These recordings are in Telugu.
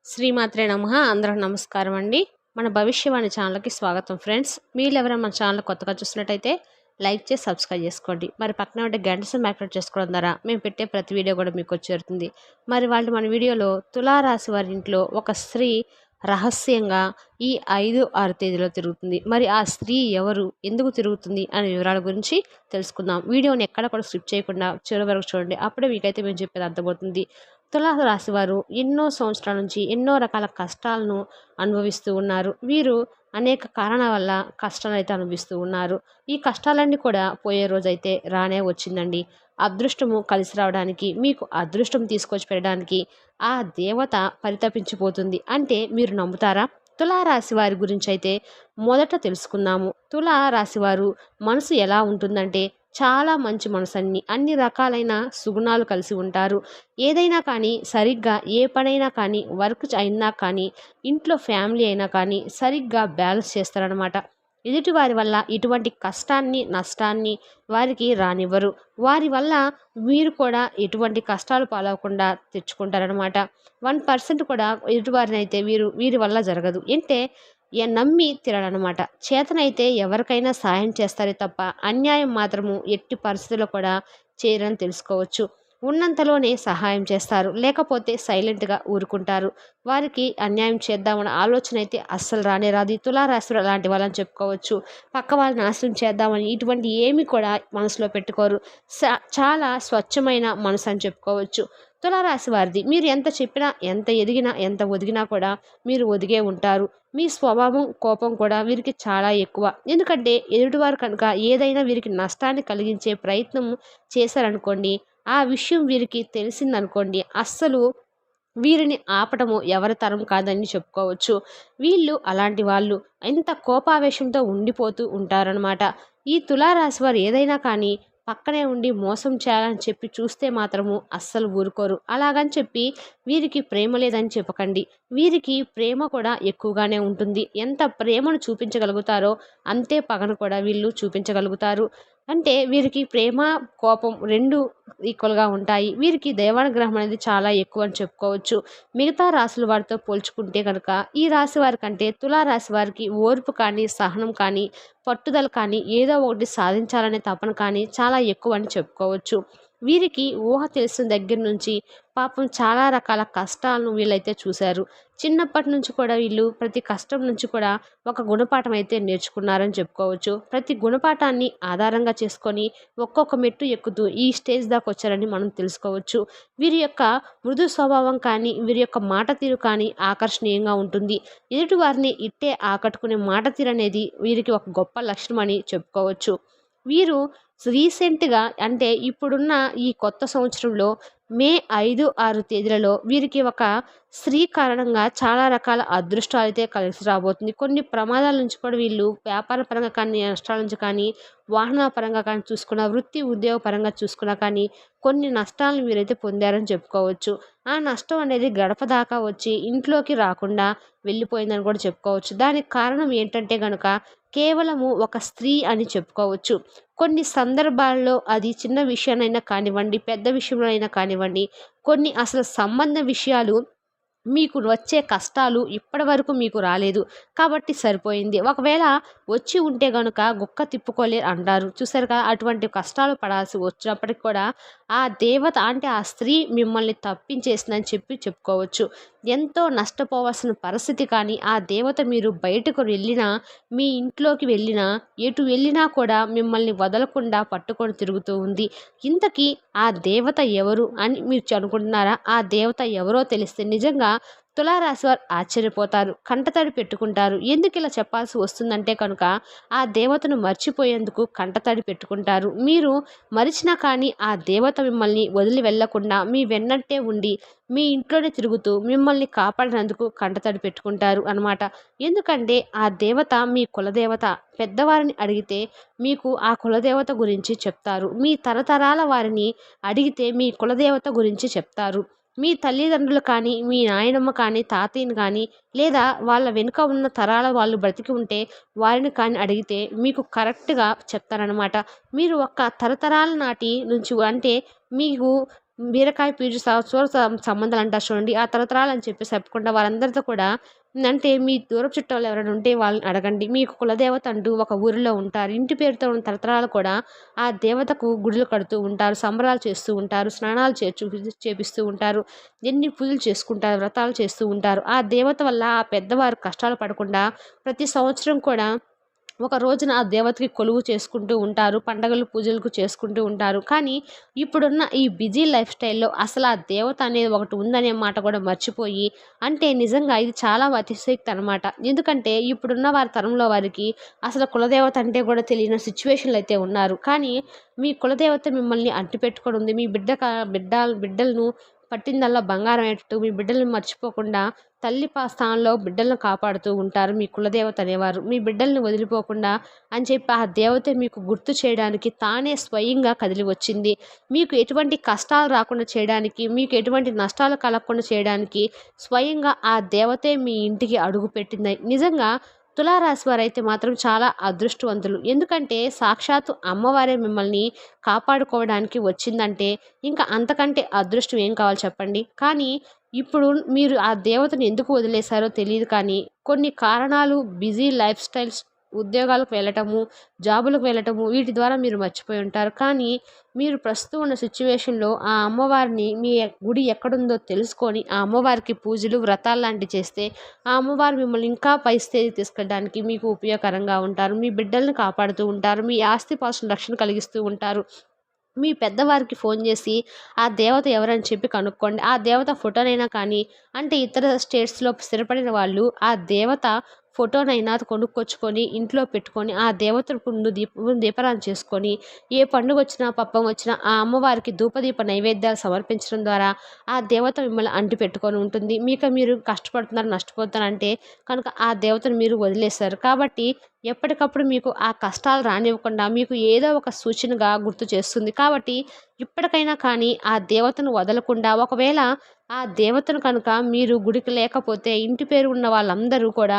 శ్రీమాత్రే నమః. అందరికి నమస్కారం అండి. మన భవిష్యవాణి ఛానల్‌కి స్వాగతం ఫ్రెండ్స్. మీరెవరైనా మన ఛానల్ కొత్తగా చూస్తున్నట్టయితే లైక్ చేసి సబ్స్క్రైబ్ చేసుకోండి. మరి పక్కనే ఉండే గంట సింబల్ యాక్టివేట్ చేసుకోవడం ద్వారా మేము పెట్టే ప్రతి వీడియో కూడా మీకు వచ్చి చేరుతుంది. మరి మన వీడియోలో తులారాశి వారి ఇంట్లో ఒక స్త్రీ రహస్యంగా ఈ 5, 6 తేదీలో తిరుగుతుంది. మరి ఆ స్త్రీ ఎవరు? ఎందుకు తిరుగుతుంది? అనే వివరాల గురించి తెలుసుకుందాం. వీడియోని ఎక్కడ కూడా స్కిప్ చేయకుండా చివరి వరకు చూడండి. అప్పుడే మీకైతే మేము చెప్పేది అర్థమవుతుంది. తులారాశి వారు ఎన్నో సంవత్సరాల నుంచి ఎన్నో రకాల కష్టాలను అనుభవిస్తూ ఉన్నారు. వీరు అనేక కారణాల వల్ల కష్టాలు అయితే అనుభవిస్తూ ఉన్నారు. ఈ కష్టాలన్నీ కూడా పోయే రోజైతే రానే వచ్చిందండి. అదృష్టము కలిసి రావడానికి, మీకు అదృష్టం తీసుకొచ్చి పెట్టడానికి ఆ దేవత పరితపించిపోతుంది అంటే మీరు నమ్ముతారా? తులారాశి వారి గురించి అయితే మొదట తెలుసుకుందాము. తులారాశి వారు మనసు ఎలా ఉంటుందంటే చాలా మంచి మనసన్ని అన్ని రకాలైన సుగుణాలు కలిసి ఉంటారు. ఏదైనా కానీ సరిగ్గా ఏ పనైనా కానీ వర్క్ అయినా కానీ ఇంట్లో ఫ్యామిలీ అయినా కానీ సరిగ్గా బ్యాలెన్స్ చేస్తారనమాట. ఎదుటి వారి వల్ల ఇటువంటి కష్టాన్ని నష్టాన్ని వారికి రానివ్వరు. వారి వల్ల వీరు కూడా ఎటువంటి కష్టాలు పాలవకుండా తెచ్చుకుంటారనమాట. 1% కూడా ఎదుటివారిని అయితే వీరి వల్ల జరగదు. అంటే నమ్మి తినడనమాట. చేతనైతే ఎవరికైనా సాయం చేస్తారే తప్ప అన్యాయం మాత్రము ఎట్టి పరిస్థితుల్లో కూడా చేయరని తెలుసుకోవచ్చు. ఉన్నంతలోనే సహాయం చేస్తారు. లేకపోతే సైలెంట్‌గా ఊరుకుంటారు. వారికి అన్యాయం చేద్దామన్న ఆలోచన అయితే అస్సలు రానే రాదు. ఈ తులారాశి అలాంటి వాళ్ళని చెప్పుకోవచ్చు. పక్క వాళ్ళని నాశనం చేద్దామని ఇటువంటి ఏమి కూడా మనసులో పెట్టుకోరు. చాలా స్వచ్ఛమైన మనసు అని చెప్పుకోవచ్చు. తులారాశి వారిది. మీరు ఎంత చెప్పినా, ఎంత ఎదిగినా, ఎంత ఒదిగినా కూడా మీరు ఒదిగే ఉంటారు. మీ స్వభావం, కోపం కూడా వీరికి చాలా ఎక్కువ. ఎందుకంటే ఎదుటివారు కనుక ఏదైనా వీరికి నష్టాన్ని కలిగించే ప్రయత్నం చేశారనుకోండి, ఆ విషయం వీరికి తెలిసిందనుకోండి, అస్సలు వీరిని ఆపటము ఎవరి తరం కాదని చెప్పుకోవచ్చు. వీళ్ళు అలాంటి వాళ్ళు. ఎంత కోపావేశంతో ఉండిపోతూ ఉంటారనమాట. ఈ తులారాశి వారు ఏదైనా కానీ పక్కనే ఉండి మోసం చేయాలని చెప్పి చూస్తే మాత్రము అస్సలు ఊరుకోరు. అలాగని చెప్పి వీరికి ప్రేమ లేదని చెప్పకండి. వీరికి ప్రేమ కూడా ఎక్కువగానే ఉంటుంది. ఎంత ప్రేమను చూపించగలుగుతారో అంతే పగను కూడా వీళ్ళు చూపించగలుగుతారు. అంటే వీరికి ప్రేమ, కోపం 2 ఈక్వల్‌గా ఉంటాయి. వీరికి దైవానుగ్రహం అనేది చాలా ఎక్కువ అని చెప్పుకోవచ్చు. మిగతా రాశుల వారితో పోల్చుకుంటే కనుక ఈ రాశి వారికంటే తులారాశి వారికి ఓర్పు కానీ, సహనం కానీ, పట్టుదల కానీ, ఏదో ఒకటి సాధించాలనే తపన కానీ చాలా ఎక్కువని చెప్పుకోవచ్చు. వీరికి ఊహ తెలిసిన దగ్గర నుంచి పాపం చాలా రకాల కష్టాలను వీళ్ళైతే చూశారు. చిన్నప్పటి నుంచి కూడా వీళ్ళు ప్రతి కష్టం నుంచి కూడా ఒక గుణపాఠం అయితే నేర్చుకున్నారని చెప్పుకోవచ్చు. ప్రతి గుణపాఠాన్ని ఆధారంగా చేసుకొని ఒక్కొక్క మెట్టు ఎక్కుతూ ఈ స్టేజ్ దాకా వచ్చారని మనం తెలుసుకోవచ్చు. వీరి యొక్క మృదు స్వభావం కానీ, వీరి యొక్క మాట తీరు కానీ ఆకర్షణీయంగా ఉంటుంది. ఎదుటి వారిని ఇట్టే ఆకట్టుకునే మాట తీరు అనేది వీరికి ఒక గొప్ప లక్షణం అని చెప్పుకోవచ్చు. వీరు రీసెంట్‌గా అంటే ఇప్పుడున్న ఈ కొత్త సంవత్సరంలో మే 5, 6 తేదీలలో వీరికి ఒక స్త్రీ కారణంగా చాలా రకాల అదృష్టాలైతే కలిసి రాబోతుంది. కొన్ని ప్రమాదాల నుంచి కూడా వీళ్ళు వ్యాపార పరంగా కానీ, నష్టాల నుంచి కానీ, వాహనాల పరంగా కానీ చూసుకున్నా, వృత్తి ఉద్యోగ పరంగా చూసుకున్నా కానీ కొన్ని నష్టాలను వీరైతే పొందారని చెప్పుకోవచ్చు. ఆ నష్టం అనేది గడప దాకా వచ్చి ఇంట్లోకి రాకుండా వెళ్ళిపోయిందని కూడా చెప్పుకోవచ్చు. దానికి కారణం ఏంటంటే గనుక కేవలము ఒక స్త్రీ అని చెప్పుకోవచ్చు. కొన్ని సందర్భాల్లో అది చిన్న విషయానైనా కానివ్వండి, పెద్ద విషయంలో అయినా కానివ్వండి, కొన్ని అసలు సంబంధ విషయాలు మీకు వచ్చే కష్టాలు ఇప్పటివరకు మీకు రాలేదు కాబట్టి సరిపోయింది. ఒకవేళ వచ్చి ఉంటే గనుక గుక్క తిప్పుకోలేరు అంటారు. చూసారుగా అటువంటి కష్టాలు పడాల్సి వచ్చినప్పటికి కూడా ఆ దేవత అంటే ఆ స్త్రీ మిమ్మల్ని తప్పించేసిందని చెప్పుకోవచ్చు. ఎంతో నష్టపోవాల్సిన పరిస్థితి కానీ ఆ దేవత మీరు బయటకు వెళ్ళినా, మీ ఇంట్లోకి వెళ్ళినా, ఎటు వెళ్ళినా కూడా మిమ్మల్ని వదలకుండా పట్టుకొని తిరుగుతూ ఉంది. ఇంతకీ ఆ దేవత ఎవరు అని మీరు అనుకుంటున్నారా? ఆ దేవత ఎవరో తెలిస్తే నిజంగా తులారాశి వారు ఆశ్చర్యపోతారు. కంటతడి పెట్టుకుంటారు. ఎందుకు ఇలా చెప్పాల్సి వస్తుందంటే కనుక ఆ దేవతను మర్చిపోయేందుకు కంటతడి పెట్టుకుంటారు. మీరు మరిచినా కానీ ఆ దేవత మిమ్మల్ని వదిలి వెళ్ళకుండా మీ వెన్నంటే ఉండి మీ ఇంట్లోనే తిరుగుతూ మిమ్మల్ని కాపాడినందుకు కంటతడి పెట్టుకుంటారు అనమాట. ఎందుకంటే ఆ దేవత మీ కులదేవత. పెద్దవారిని అడిగితే మీకు ఆ కులదేవత గురించి చెప్తారు. మీ తరతరాల వారిని అడిగితే మీ కులదేవత గురించి చెప్తారు. మీ తల్లిదండ్రులు కానీ, మీ నాయనమ్మ కానీ, తాతయ్యని కానీ, లేదా వాళ్ళ వెనుక ఉన్న తరాల వాళ్ళు బ్రతికి ఉంటే వారిని కానీ అడిగితే మీకు కరెక్ట్‌గా చెప్తారనమాట. మీరు ఒక తరతరాల నాటి నుంచి అంటే మీకు బీరకాయ పీచు చూర సంబంధాలు అంటారు చూడండి. ఆ తరతరాలు అని చెప్పేసి చెప్పకుండా వారందరితో కూడా అంటే మీ దూరపు చుట్టాలు ఎవరైనా ఉంటే వాళ్ళని అడగండి. మీకు కులదేవత అంటూ ఒక ఊరిలో ఉంటారు. ఇంటి పేరుతో ఉన్న తరతరాలు కూడా ఆ దేవతకు గుడులు కడుతూ ఉంటారు. సంబరాలు చేస్తూ ఉంటారు. స్నానాలు చేపిస్తూ ఉంటారు. ఎన్ని పూజలు చేసుకుంటారు. వ్రతాలు చేస్తూ ఉంటారు. ఆ దేవత వల్ల ఆ పెద్దవారు కష్టాలు పడకుండా ప్రతి సంవత్సరం కూడా ఒక రోజున ఆ దేవతకి కొలువు చేసుకుంటూ ఉంటారు. పండగలు పూజలకు చేసుకుంటూ ఉంటారు. కానీ ఇప్పుడున్న ఈ బిజీ లైఫ్ స్టైల్‌లో అసలు ఆ దేవత అనేది ఒకటి ఉందనే మాట కూడా మర్చిపోయి, అంటే నిజంగా ఇది చాలా అతిశయోక్తి అనమాట. ఎందుకంటే ఇప్పుడున్న వారి తరంలో వారికి అసలు కులదేవత అంటే కూడా తెలియని సిచ్యువేషన్‌లో అయితే ఉన్నారు. కానీ మీ కులదేవత మిమ్మల్ని అంటిపెట్టుకొని ఉంది. మీ బిడ్డలను పట్టిందల్లా బంగారం అయ్యేటట్టు మీ బిడ్డలను మర్చిపోకుండా తల్లి స్థానంలో బిడ్డలను కాపాడుతూ ఉంటారు మీ కులదేవత అనేవారు. మీ బిడ్డల్ని వదిలిపోకుండా అని చెప్పి ఆ దేవత మీకు గుర్తు చేయడానికి తానే స్వయంగా కదిలి వచ్చింది. మీకు ఎటువంటి కష్టాలు రాకుండా చేయడానికి, మీకు ఎటువంటి నష్టాలు కలగకుండా చేయడానికి స్వయంగా ఆ దేవతే మీ ఇంటికి అడుగుపెట్టింది. నిజంగా తులారాశి వారైతే మాత్రం చాలా అదృష్టవంతులు. ఎందుకంటే సాక్షాత్తు అమ్మవారే మిమ్మల్ని కాపాడుకోవడానికి వచ్చిందంటే ఇంకా అంతకంటే అదృష్టం ఏం కావాలి చెప్పండి. కానీ ఇప్పుడు మీరు ఆ దేవతని ఎందుకు వదిలేశారో తెలీదు కానీ కొన్ని కారణాలు బిజీ లైఫ్ స్టైల్స్, ఉద్యోగాలకు వెళ్ళటము, జాబులకు వెళ్ళటము వీటి ద్వారా మీరు మర్చిపోయి ఉంటారు. కానీ మీరు ప్రస్తుతం ఉన్న సిచ్యువేషన్‌లో ఆ అమ్మవారిని మీ గుడి ఎక్కడుందో తెలుసుకొని ఆ అమ్మవారికి పూజలు, వ్రతాలు లాంటివి చేస్తే ఆ అమ్మవారు మిమ్మల్ని ఇంకా పై స్థాయికి తీసుకెళ్ళడానికి మీకు ఉపయోగకరంగా ఉంటారు. మీ బిడ్డల్ని కాపాడుతూ ఉంటారు. మీ ఆస్తిపాస్తులను రక్షణ కలిగిస్తూ ఉంటారు. మీ పెద్దవారికి ఫోన్ చేసి ఆ దేవత ఎవరని చెప్పి కనుక్కోండి. ఆ దేవత ఫోటోనైనా కానీ అంటే ఇతర స్టేట్స్‌లో స్థిరపడిన వాళ్ళు ఆ దేవత ఫోటోనైనా కొనుక్కొచ్చుకొని ఇంట్లో పెట్టుకొని ఆ దేవత ముందు దీపారాధన చేసుకొని ఏ పండుగొచ్చినా, పబ్బం వచ్చినా ఆ అమ్మవారికి ధూపదీప నైవేద్యాలు సమర్పించడం ద్వారా ఆ దేవత మిమ్మల్ని అంటిపెట్టుకొని ఉంటుంది. మీరు కష్టపడుతున్నారు, నష్టపోతున్నారంటే కనుక ఆ దేవతను మీరు వదిలేశారు. కాబట్టి ఎప్పటికప్పుడు మీకు ఆ కష్టాలు రానివ్వకుండా మీకు ఏదో ఒక సూచనగా గుర్తు చేస్తుంది. కాబట్టి ఇప్పటికైనా కానీ ఆ దేవతను వదలకుండా ఒకవేళ ఆ దేవతను కనుక మీరు గుడికి లేకపోతే ఇంటి పేరు ఉన్న వాళ్ళందరూ కూడా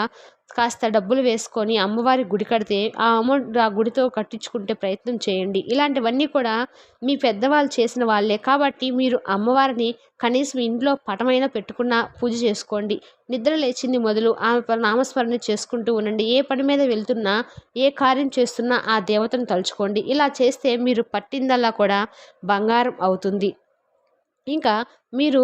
కాస్త డబ్బులు వేసుకొని అమ్మవారి గుడి కడితే ఆ అమౌంట్ ఆ గుడితో కట్టించుకుంటే ప్రయత్నం చేయండి. ఇలాంటివన్నీ కూడా మీ పెద్దవాళ్ళు చేసిన వాళ్ళే. కాబట్టి మీరు అమ్మవారిని కనీసం ఇంట్లో పటమైనా పెట్టుకున్న పూజ చేసుకోండి. నిద్ర లేచింది మొదలు ఆమె నామస్మరణ చేసుకుంటూ ఉండండి. ఏ పని మీద వెళ్తున్నా, ఏ కార్యం చేస్తున్నా ఆ దేవతను తలుచుకోండి. ఇలా చేస్తే మీరు పట్టిందల్లా కూడా బంగారం అవుతుంది. ఇంకా మీరు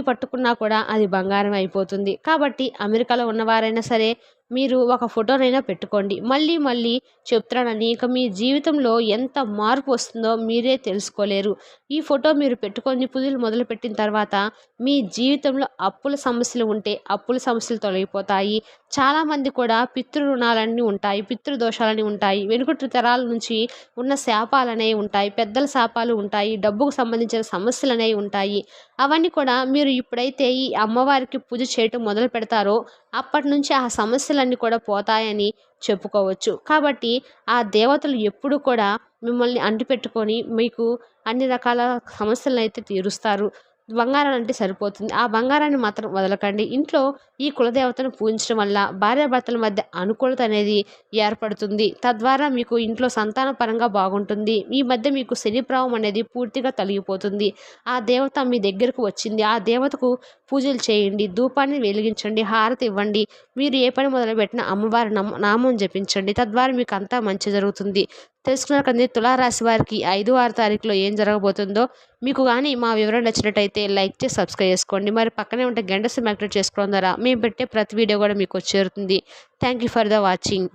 పట్టుకున్నా కూడా అది బంగారం అయిపోతుంది. కాబట్టి అమెరికాలో ఉన్నవారైనా సరే మీరు ఒక ఫోటోనైనా పెట్టుకోండి. మళ్ళీ మళ్ళీ చెప్తున్నానని ఇక మీ జీవితంలో ఎంత మార్పు వస్తుందో మీరే తెలుసుకోలేరు. ఈ ఫోటో మీరు పెట్టుకొని పూజలు మొదలుపెట్టిన తర్వాత మీ జీవితంలో అప్పుల సమస్యలు ఉంటే అప్పుల సమస్యలు తొలగిపోతాయి. చాలామంది కూడా పితృ రుణాలన్నీ ఉంటాయి. పితృదోషాలని ఉంటాయి. వెనుకటి తరాల నుంచి ఉన్న శాపాలనేవి ఉంటాయి. పెద్దల శాపాలు ఉంటాయి. డబ్బుకు సంబంధించిన సమస్యలనేవి ఉంటాయి. అవన్నీ కూడా మీరు ఇప్పుడైతే ఈ అమ్మవారికి పూజ చేయటం మొదలు పెడతారో అప్పటి నుంచి ఆ సమస్యలన్నీ కూడా పోతాయని చెప్పుకోవచ్చు. కాబట్టి ఆ దేవతలు ఎప్పుడు కూడా మిమ్మల్ని అంటిపెట్టుకొని మీకు అన్ని రకాల సమస్యలనైతే తీరుస్తారు. బంగారం అంటే సరిపోతుంది. ఆ బంగారాన్ని మాత్రం వదలకండి. ఇంట్లో ఈ కులదేవతను పూజించడం వల్ల భార్యాభర్తల మధ్య అనుకూలత అనేది ఏర్పడుతుంది. తద్వారా మీకు ఇంట్లో సంతాన పరంగా బాగుంటుంది. ఈ మధ్య మీకు శని ప్రభావం అనేది పూర్తిగా తొలగిపోతుంది. ఆ దేవత మీ దగ్గరకు వచ్చింది. ఆ దేవతకు పూజలు చేయండి. ధూపాన్ని వెలిగించండి. హారతి ఇవ్వండి. మీరు ఏ పని మొదలుపెట్టినా అమ్మవారి నామం జపించండి. తద్వారా మీకు అంతా మంచి జరుగుతుంది. తెలుసుకున్నారు కదండి తులారాశి వారికి 5, 6 తారీఖులో ఏం జరగబోతుందో. మీకు కానీ మా వివరణ నచ్చినట్టయితే లైక్ చేసి సబ్స్క్రైబ్ చేసుకోండి. మరి పక్కనే ఉంటే గంట సింబల్ యాక్టివేట్ చేసుకోవడం ద్వారా మేము పెట్టే ప్రతి వీడియో కూడా మీకు చేరుతుంది. Thank you for the watching.